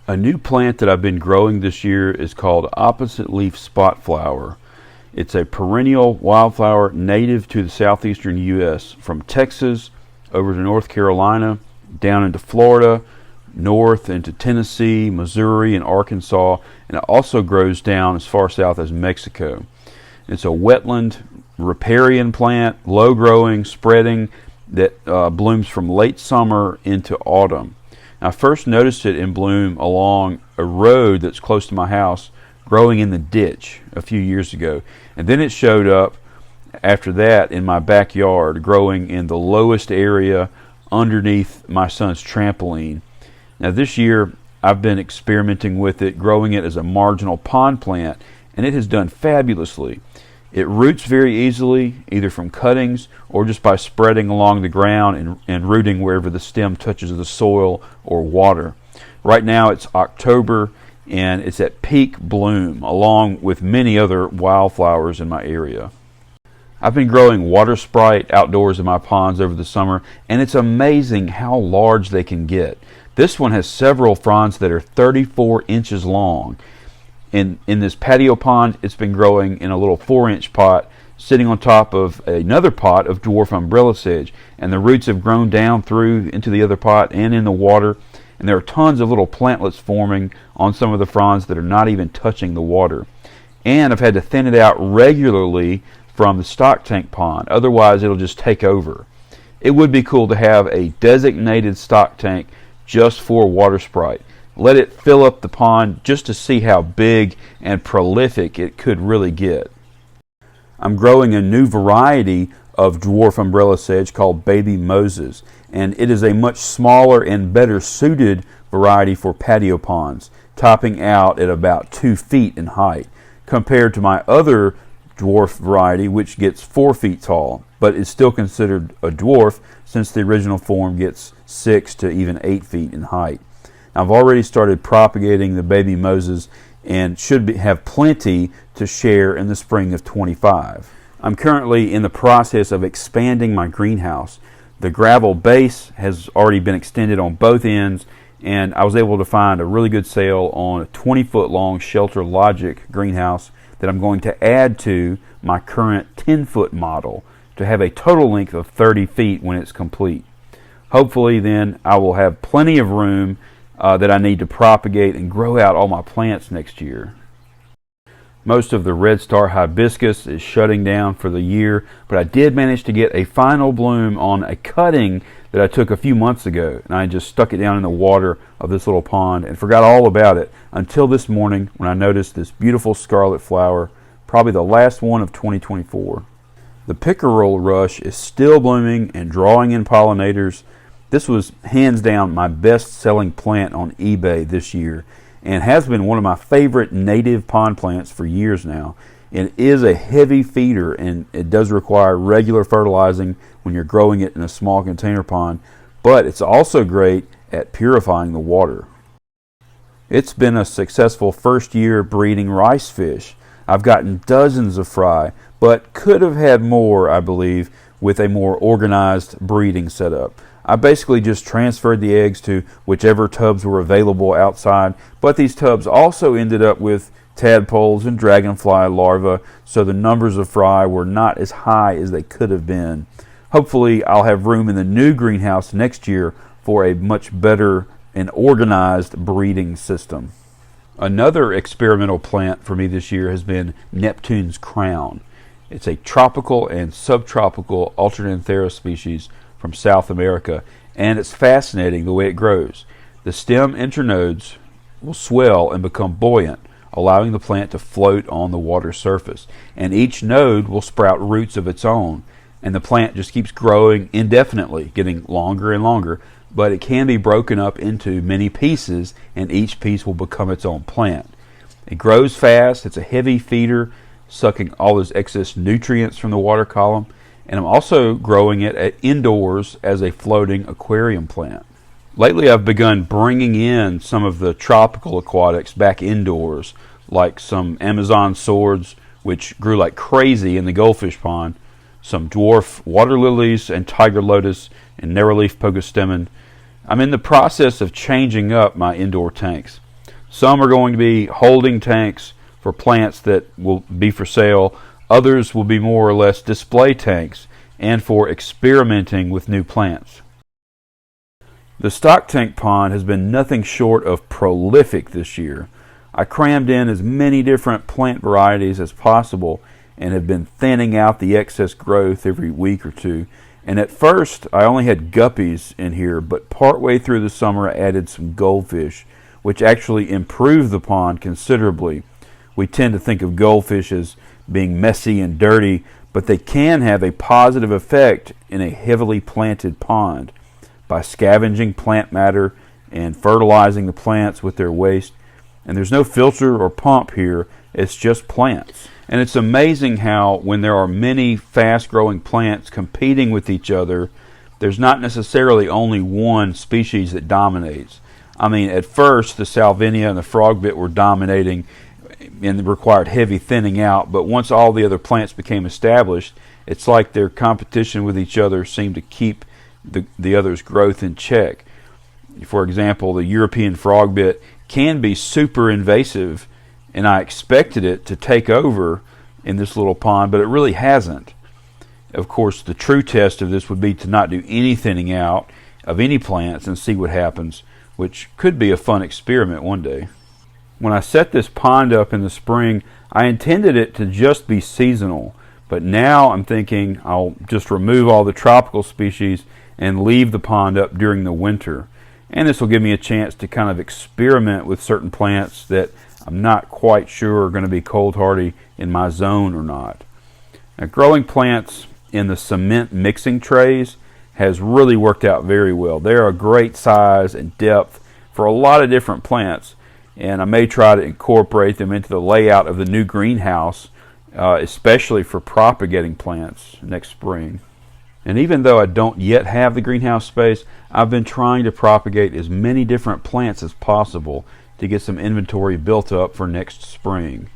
A new plant that I've been growing this year is called opposite leaf spot flower. It's a perennial wildflower native to the southeastern U.S. from Texas over to North Carolina, down into Florida, north into Tennessee, Missouri, and Arkansas, and it also grows down as far south as Mexico. It's a wetland riparian plant, low growing, spreading, that blooms from late summer into autumn. I first noticed it in bloom along a road that's close to my house, growing in the ditch a few years ago. And then it showed up after that in my backyard, growing in the lowest area underneath my son's trampoline. Now this year I've been experimenting with it, growing it as a marginal pond plant, and it has done fabulously. It roots very easily, either from cuttings or just by spreading along the ground and rooting wherever the stem touches the soil or water. Right now it's October and it's at peak bloom, along with many other wildflowers in my area. I've been growing water Sprite outdoors in my ponds over the summer, and it's amazing how large they can get. This one has several fronds that are 34 inches long. In this patio pond, it's been growing in a little 4-inch pot, sitting on top of another pot of dwarf umbrella sedge, and the roots have grown down through into the other pot and in the water, and there are tons of little plantlets forming on some of the fronds that are not even touching the water. And I've had to thin it out regularly from the stock tank pond, otherwise it'll just take over. It would be cool to have a designated stock tank just for water Sprite. Let it fill up the pond just to see how big and prolific it could really get. I'm growing a new variety of dwarf umbrella sedge called Baby Moses, and it is a much smaller and better suited variety for patio ponds, topping out at about 2 feet in height, compared to my other dwarf variety, which gets 4 feet tall, but is still considered a dwarf since the original form gets 6 to even 8 feet in height. I've already started propagating the Baby Moses and should have plenty to share in the spring of 25. I'm currently in the process of expanding my greenhouse. The gravel base has already been extended on both ends, and I was able to find a really good sale on a 20-foot long Shelter Logic greenhouse that I'm going to add to my current 10-foot model to have a total length of 30 feet when it's complete. Hopefully then I will have plenty of room that I need to propagate and grow out all my plants next year. Most of the red Star Hibiscus is shutting down for the year, but I did manage to get a final bloom on a cutting that I took a few months ago, and I just stuck it down in the water of this little pond and forgot all about it until this morning when I noticed this beautiful scarlet flower, probably the last one of 2024. The pickerel rush is still blooming and drawing in pollinators. This was hands down my best selling plant on eBay this year, and has been one of my favorite native pond plants for years now. It is a heavy feeder, and it does require regular fertilizing when you're growing it in a small container pond, but it's also great at purifying the water. It's been a successful first year breeding ricefish. I've gotten dozens of fry, but could have had more, I believe, with a more organized breeding setup. I basically just transferred the eggs to whichever tubs were available outside, but these tubs also ended up with tadpoles and dragonfly larvae, so the numbers of fry were not as high as they could have been. Hopefully I'll have room in the new greenhouse next year for a much better and organized breeding system. Another experimental plant for me this year has been Neptune's Crown. It's a tropical and subtropical Alternanthera species from South America, and it's fascinating the way it grows. The stem internodes will swell and become buoyant, allowing the plant to float on the water surface, and each node will sprout roots of its own, and the plant just keeps growing indefinitely, getting longer and longer, but it can be broken up into many pieces, and each piece will become its own plant. It grows fast, it's a heavy feeder, sucking all those excess nutrients from the water column, and I'm also growing it indoors as a floating aquarium plant. Lately I've begun bringing in some of the tropical aquatics back indoors, like some Amazon swords, which grew like crazy in the goldfish pond, some dwarf water lilies and tiger lotus and narrowleaf pogostemon. I'm in the process of changing up my indoor tanks. Some are going to be holding tanks for plants that will be for sale. Others will be more or less display tanks and for experimenting with new plants. The stock tank pond has been nothing short of prolific this year. I crammed in as many different plant varieties as possible and have been thinning out the excess growth every week or two. And at first I only had guppies in here, but partway through the summer I added some goldfish, which actually improved the pond considerably. We tend to think of goldfish as being messy and dirty, but they can have a positive effect in a heavily planted pond by scavenging plant matter and fertilizing the plants with their waste. And there's no filter or pump here, it's just plants. And it's amazing how when there are many fast-growing plants competing with each other, there's not necessarily only one species that dominates. I mean, at first the salvinia and the frogbit were dominating and required heavy thinning out, but once all the other plants became established, it's like their competition with each other seemed to keep the other's growth in check. For example, the European frogbit can be super invasive, and I expected it to take over in this little pond, but it really hasn't. Of course, the true test of this would be to not do any thinning out of any plants and see what happens, which could be a fun experiment one day. When I set this pond up in the spring, I intended it to just be seasonal, but now I'm thinking I'll just remove all the tropical species and leave the pond up during the winter. And this will give me a chance to kind of experiment with certain plants that I'm not quite sure are going to be cold hardy in my zone or not. Now, growing plants in the cement mixing trays has really worked out very well. They're a great size and depth for a lot of different plants, and I may try to incorporate them into the layout of the new greenhouse, especially for propagating plants next spring. And even though I don't yet have the greenhouse space, I've been trying to propagate as many different plants as possible to get some inventory built up for next spring.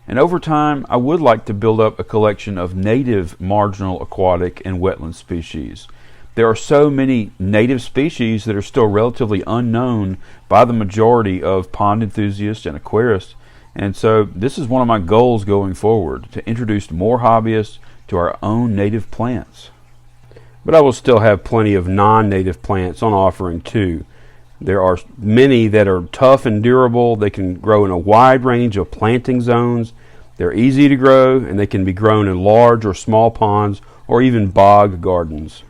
And over time, I would like to build up a collection of native marginal aquatic and wetland species. There are so many native species that are still relatively unknown by the majority of pond enthusiasts and aquarists, and so this is one of my goals going forward, to introduce more hobbyists to our own native plants. But I will still have plenty of non-native plants on offering too. There are many that are tough and durable. They can grow in a wide range of planting zones. They're easy to grow, and they can be grown in large or small ponds or even bog gardens,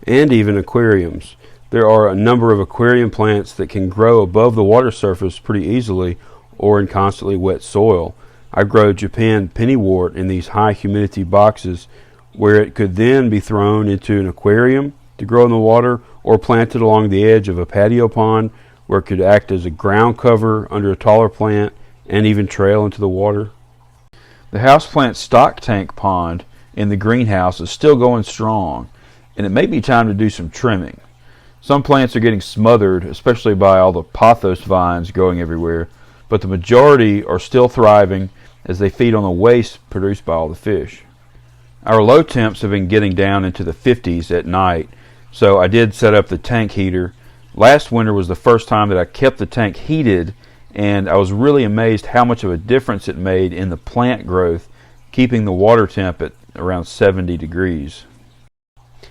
and even aquariums. There are a number of aquarium plants that can grow above the water surface pretty easily or in constantly wet soil. I grow Japan pennywort in these high humidity boxes where it could then be thrown into an aquarium to grow in the water, or planted along the edge of a patio pond where it could act as a ground cover under a taller plant and even trail into the water. The houseplant stock tank pond in the greenhouse is still going strong, and it may be time to do some trimming. Some plants are getting smothered, especially by all the pothos vines growing everywhere, but the majority are still thriving as they feed on the waste produced by all the fish. Our low temps have been getting down into the 50s at night, so I did set up the tank heater. Last winter was the first time that I kept the tank heated, and I was really amazed how much of a difference it made in the plant growth, keeping the water temp at around 70 degrees.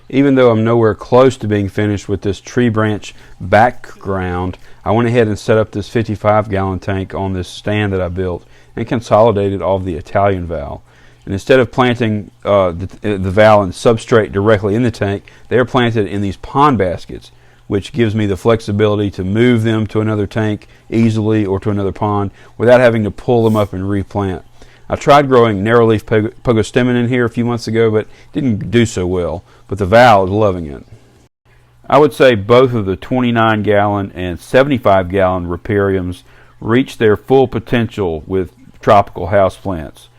Even though I'm nowhere close to being finished with this tree branch background, I went ahead and set up this 55-gallon tank on this stand that I built and consolidated all of the Italian valve. And instead of planting the valve and substrate directly in the tank, they are planted in these pond baskets, which gives me the flexibility to move them to another tank easily or to another pond without having to pull them up and replant. I tried growing narrowleaf pogostemon in here a few months ago, but didn't do so well. But the Val is loving it. I would say both of the 29-gallon and 75-gallon ripariums reach their full potential with tropical houseplants,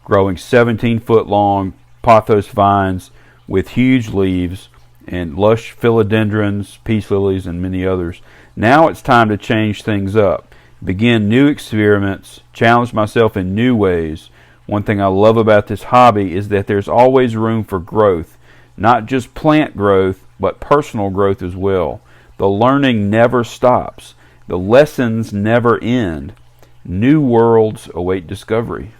growing 17-foot long pothos vines with huge leaves and lush philodendrons, peace lilies, and many others. Now it's time to change things up, begin new experiments, challenge myself in new ways. One thing I love about this hobby is that there's always room for growth, not just plant growth, but personal growth as well. The learning never stops. The lessons never end. New worlds await discovery.